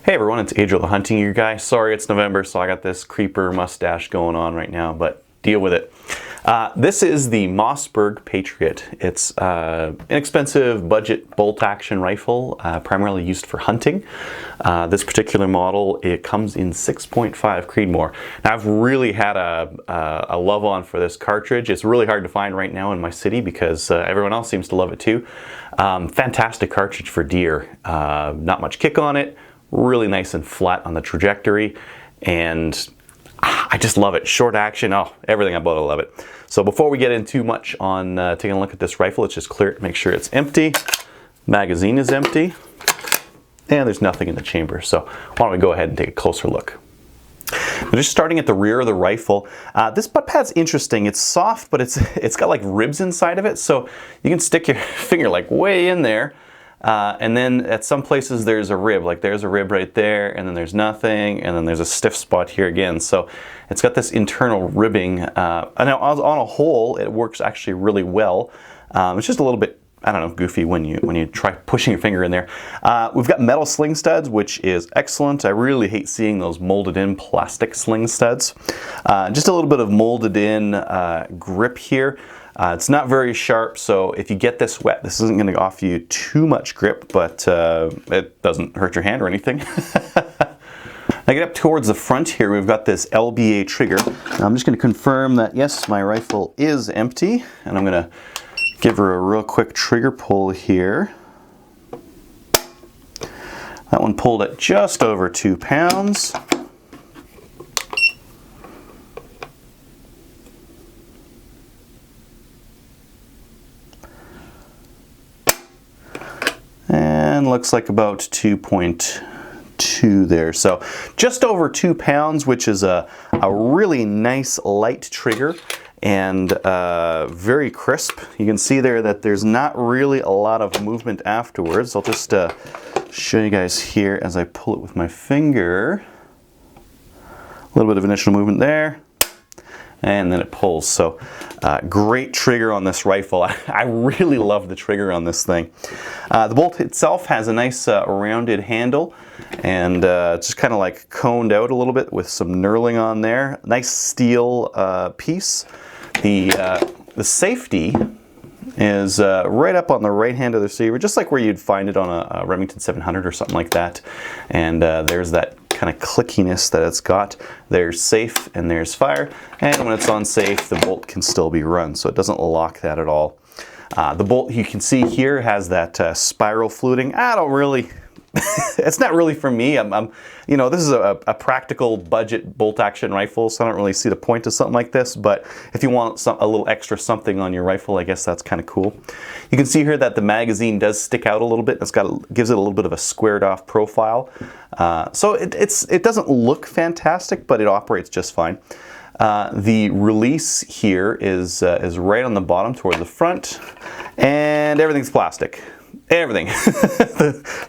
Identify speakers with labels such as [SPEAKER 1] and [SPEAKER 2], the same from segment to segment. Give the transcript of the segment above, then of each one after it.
[SPEAKER 1] Hey everyone, it's Adriel the Hunting Gear Guy. Sorry it's November, so I got this creeper mustache going on right now, but deal with it. This is the Mossberg Patriot. It's an inexpensive budget bolt-action rifle, primarily used for hunting. This particular model, it comes in 6.5 Creedmoor. Now I've really had a love on for this cartridge. It's really hard to find right now in my city because everyone else seems to love it too. Fantastic cartridge for deer. Not much kick on it. Really nice and flat on the trajectory, and I just love it. Short action, oh, everything about it, I love it. So before we get in too much on taking a look at this rifle, let's just clear it, make sure it's empty. Magazine is empty, and there's nothing in the chamber. So why don't we go ahead and take a closer look. We're just starting at the rear of the rifle. This butt pad's interesting. It's soft, but it's got like ribs inside of it, so you can stick your finger like way in there. And then at some places there's a rib, like there's a rib right there, and then there's nothing, and then there's a stiff spot here again. So it's got this internal ribbing. And now on a whole, it works actually really well. It's just a little bit, I don't know, goofy when you try pushing your finger in there. We've got metal sling studs, which is excellent. I really hate seeing those molded in plastic sling studs. Just a little bit of molded in grip here. It's not very sharp, so if you get this wet, this isn't going to offer you too much grip, but it doesn't hurt your hand or anything. I get up towards the front here, we've got this LBA trigger. Now I'm just going to confirm that, yes, my rifle is empty, and I'm going to give her a real quick trigger pull here. That one pulled at just over 2 pounds. And looks like about 2.2 there. So just over 2 pounds, which is a really nice light trigger and very crisp. You can see there that there's not really a lot of movement afterwards. I'll just show you guys here as I pull it with my finger. A little bit of initial movement there, and then it pulls. So great trigger on this rifle. I really love the trigger on this thing. The bolt itself has a nice rounded handle, and it's just kind of like coned out a little bit with some knurling on there. Nice steel piece. The safety is right up on the right hand of the receiver, just like where you'd find it on a Remington 700 or something like that. And there's that kind of clickiness that it's got. There's safe and there's fire, and when it's on safe, the bolt can still be run, so it doesn't lock that at all. The bolt you can see here has that spiral fluting. I don't really, it's not really for me. You know, this is a practical budget bolt action rifle, so I don't really see the point of something like this, but if you want a little extra something on your rifle, I guess that's kind of cool. You can see here that the magazine does stick out a little bit. Gives it a little bit of a squared off profile. So it doesn't look fantastic, but it operates just fine. The release here is right on the bottom toward the front, and everything's plastic. Everything.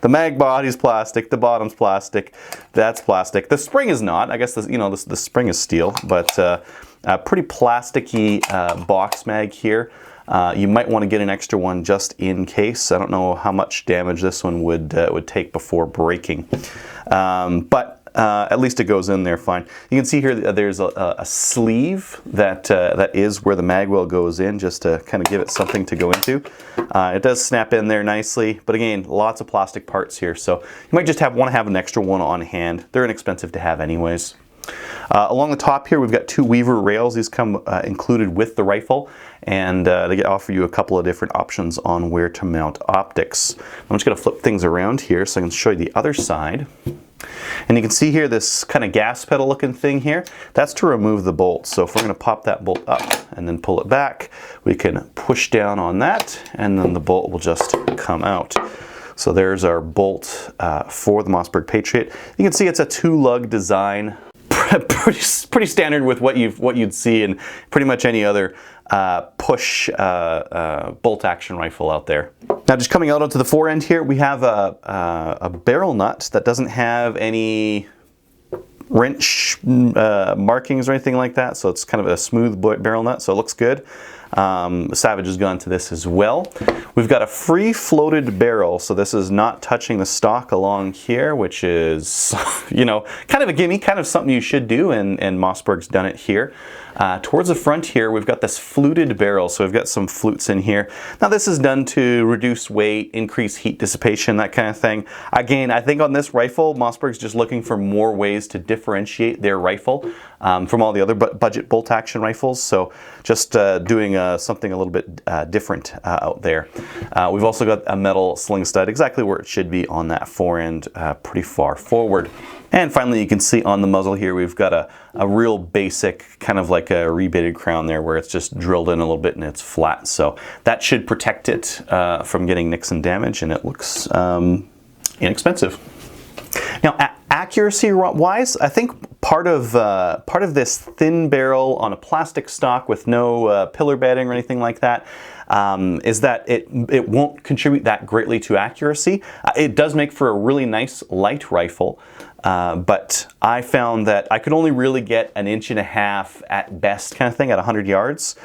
[SPEAKER 1] the mag body's plastic, the bottom's plastic, that's plastic. The spring is not. I guess the spring is steel, but a pretty plasticky box mag here. You might want to get an extra one just in case. I don't know how much damage this one would take before breaking, but at least it goes in there fine. You can see here there's a sleeve that is where the mag well goes in, just to kind of give it something to go into. It does snap in there nicely, but again, lots of plastic parts here, so you might just want to have an extra one on hand. They're inexpensive to have anyways. Along the top here, we've got 2 Weaver rails. These come included with the rifle, and they offer you a couple of different options on where to mount optics. I'm just going to flip things around here so I can show you the other side. And you can see here this kind of gas pedal looking thing here. That's to remove the bolt. So if we're going to pop that bolt up and then pull it back, we can push down on that, and then the bolt will just come out. So there's our bolt for the Mossberg Patriot. You can see it's a 2-lug design. Pretty standard with what you'd see in pretty much any other push bolt action rifle out there. Now, just coming out onto the fore end here, we have a barrel nut that doesn't have any wrench markings or anything like that, so it's kind of a smooth barrel nut, so it looks good. Savage has gone to this as well. We've got a free floated barrel, so this is not touching the stock along here, which is, you know, kind of a gimme, kind of something you should do, and Mossberg's done it here. Towards the front here, we've got this fluted barrel, so we've got some flutes in here. Now this is done to reduce weight, increase heat dissipation, that kind of thing. Again, I think on this rifle, Mossberg's just looking for more ways to differentiate their rifle from all the other budget bolt action rifles, so just doing something a little bit different out there. We've also got a metal sling stud, exactly where it should be on that forend, pretty far forward. And finally, you can see on the muzzle here, we've got a real basic, kind of like a rebated crown there, where it's just drilled in a little bit and it's flat. So that should protect it from getting nicks and damage, and it looks inexpensive. Now, accuracy-wise, I think part of this thin barrel on a plastic stock with no pillar bedding or anything like that is that it won't contribute that greatly to accuracy. It does make for a really nice light rifle, but I found that I could only really get 1.5 inches at best, kind of thing, at 100 yards.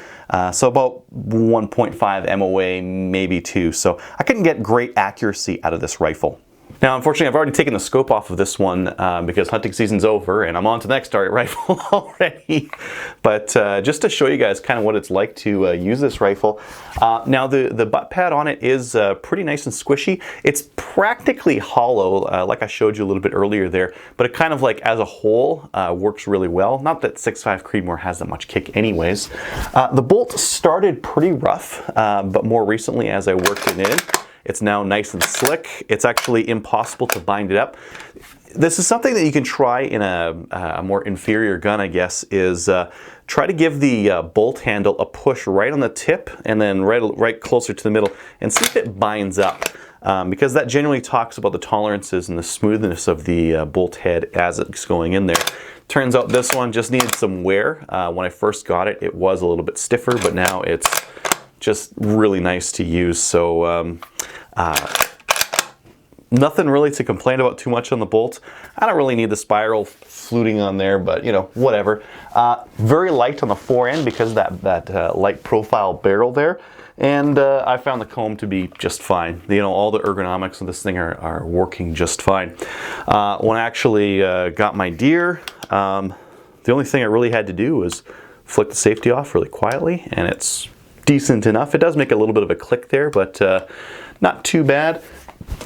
[SPEAKER 1] So about 1.5 MOA, maybe 2. So I couldn't get great accuracy out of this rifle. Now, unfortunately, I've already taken the scope off of this one because hunting season's over and I'm on to the next target rifle already. But just to show you guys kind of what it's like to use this rifle. Now, the butt pad on it is pretty nice and squishy. It's practically hollow, like I showed you a little bit earlier there, but it kind of like as a whole works really well. Not that 6.5 Creedmoor has that much kick anyways. The bolt started pretty rough, but more recently as I worked it in, it's now nice and slick. It's actually impossible to bind it up. This is something that you can try in a more inferior gun, I guess, is try to give the bolt handle a push right on the tip and then right closer to the middle and see if it binds up. Because that generally talks about the tolerances and the smoothness of the bolt head as it's going in there. Turns out this one just needed some wear. When I first got it, it was a little bit stiffer, but now it's just really nice to use. So nothing really to complain about too much on the bolt. I don't really need the spiral fluting on there, but you know, whatever. Very light on the forend because of that light profile barrel there. And I found the comb to be just fine. You know, all the ergonomics of this thing are working just fine. When I actually got my deer, the only thing I really had to do was flick the safety off really quietly, and it's decent enough. It does make a little bit of a click there, but not too bad.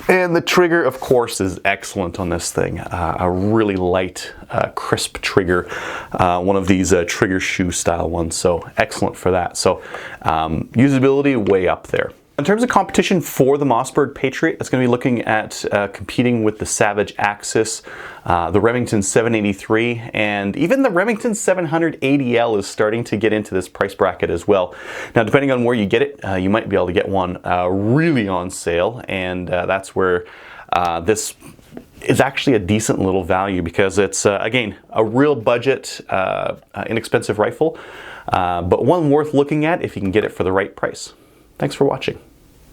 [SPEAKER 1] And the trigger, of course, is excellent on this thing. A really light, crisp trigger. One of these trigger shoe style ones, so excellent for that. So usability way up there. In terms of competition for the Mossberg Patriot, it's going to be looking at competing with the Savage Axis, the Remington 783, and even the Remington 700 ADL is starting to get into this price bracket as well. Now, depending on where you get it, you might be able to get one really on sale, and that's where this is actually a decent little value because it's, again, a real budget, inexpensive rifle, but one worth looking at if you can get it for the right price. Thanks for watching.